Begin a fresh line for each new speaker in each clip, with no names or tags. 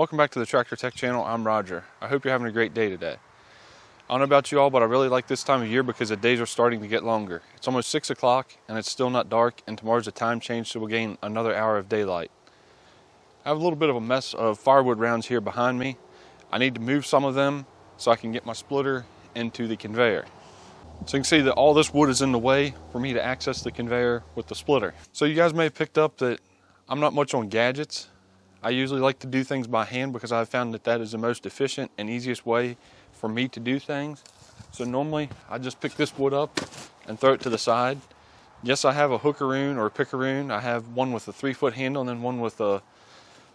Welcome back to the Tractor Tech channel. I'm Roger. I hope you're having a great day today. I don't know about you all, but I really like this time of year because the days are starting to get longer. It's almost 6 o'clock and it's still not dark, and tomorrow's a time change, so we'll gain another hour of daylight. I have a little bit of a mess of firewood rounds here behind me. I need to move some of them so I can get my splitter into the conveyor. So you can see that all this wood is in the way for me to access the conveyor with the splitter. So you guys may have picked up that I'm not much on gadgets. I usually like to do things by hand because I've found that that is the most efficient and easiest way for me to do things. So normally I just pick this wood up and throw it to the side. Yes, I have a hookaroon or a pickaroon. I have one with a 3-foot handle and then one with a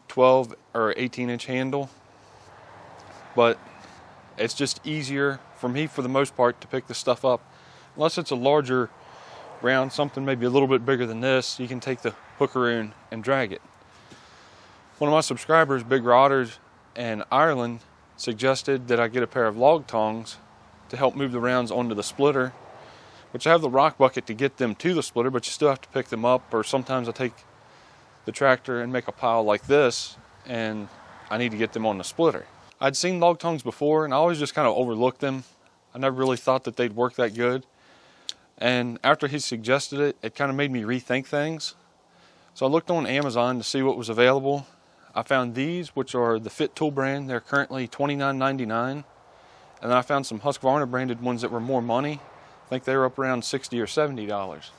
12 or 18-inch handle. But it's just easier for me, for the most part, to pick this stuff up. Unless it's a larger round, something maybe a little bit bigger than this, you can take the hookaroon and drag it. One of my subscribers, Big Rodders in Ireland, suggested that I get a pair of log tongs to help move the rounds onto the splitter, which I have the rock bucket to get them to the splitter, but you still have to pick them up. Or sometimes I take the tractor and make a pile like this, and I need to get them on the splitter. I'd seen log tongs before, and I always just kind of overlooked them. I never really thought that they'd work that good. And after he suggested it, it kind of made me rethink things. So I looked on Amazon to see what was available. I found these, which are the Fit Tool brand. They're currently $29.99. And then I found some Husqvarna branded ones that were more money. I think they were up around $60 or $70.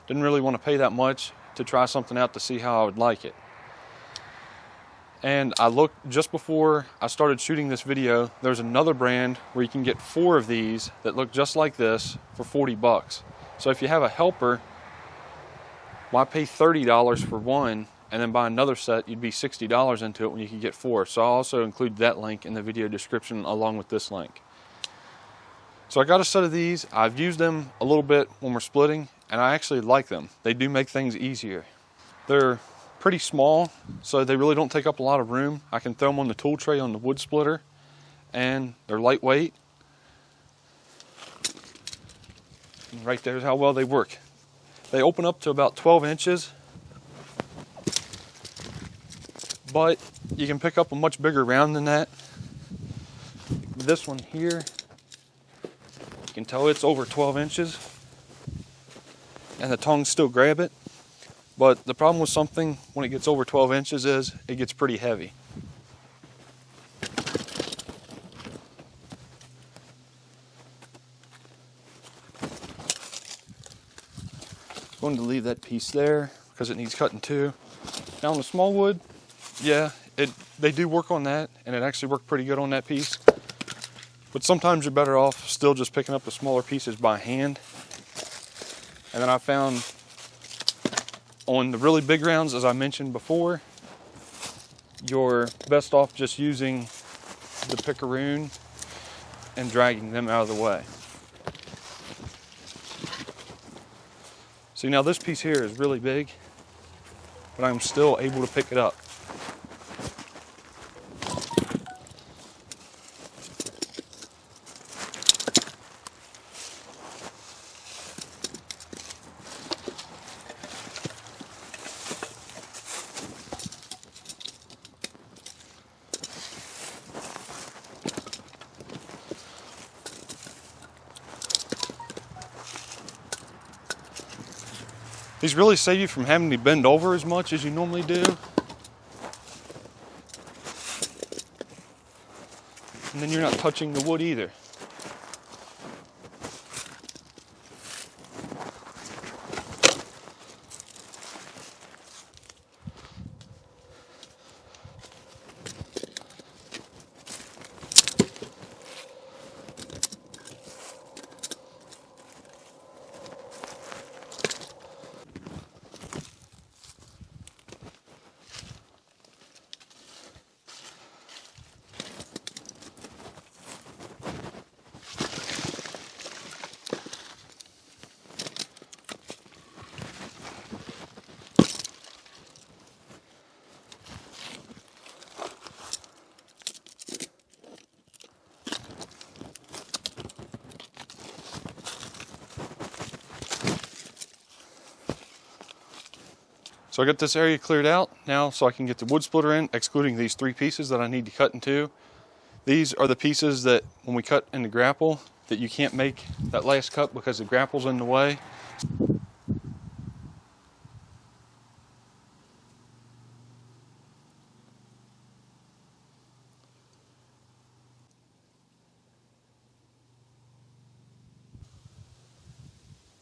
Didn't really want to pay that much to try something out to see how I would like it. And I looked just before I started shooting this video. There's another brand where you can get 4 of these that look just like this for $40. So if you have a helper, why pay $30 for one and then buy another set? You'd be $60 into it when you could get 4. So I'll also include that link in the video description along with this link. So I got a set of these. I've used them a little bit when we're splitting, and I actually like them. They do make things easier. They're pretty small, so they really don't take up a lot of room. I can throw them on the tool tray on the wood splitter, and they're lightweight. And right there's how well they work. They open up to about 12 inches, but you can pick up a much bigger round than that. This one here, you can tell it's over 12 inches, and the tongs still grab it. But the problem with something when it gets over 12 inches is it gets pretty heavy. I'm going to leave that piece there because it needs cutting too. Now on the small wood, yeah, they do work on that, and it actually worked pretty good on that piece. But sometimes you're better off still just picking up the smaller pieces by hand. And then I found on the really big rounds, as I mentioned before, you're best off just using the pickaroon and dragging them out of the way. See, now this piece here is really big, but I'm still able to pick it up. These really save you from having to bend over as much as you normally do. And then you're not touching the wood either. So I got this area cleared out now so I can get the wood splitter in, excluding these 3 pieces that I need to cut in 2. These are the pieces that when we cut in the grapple that you can't make that last cut because the grapple's in the way.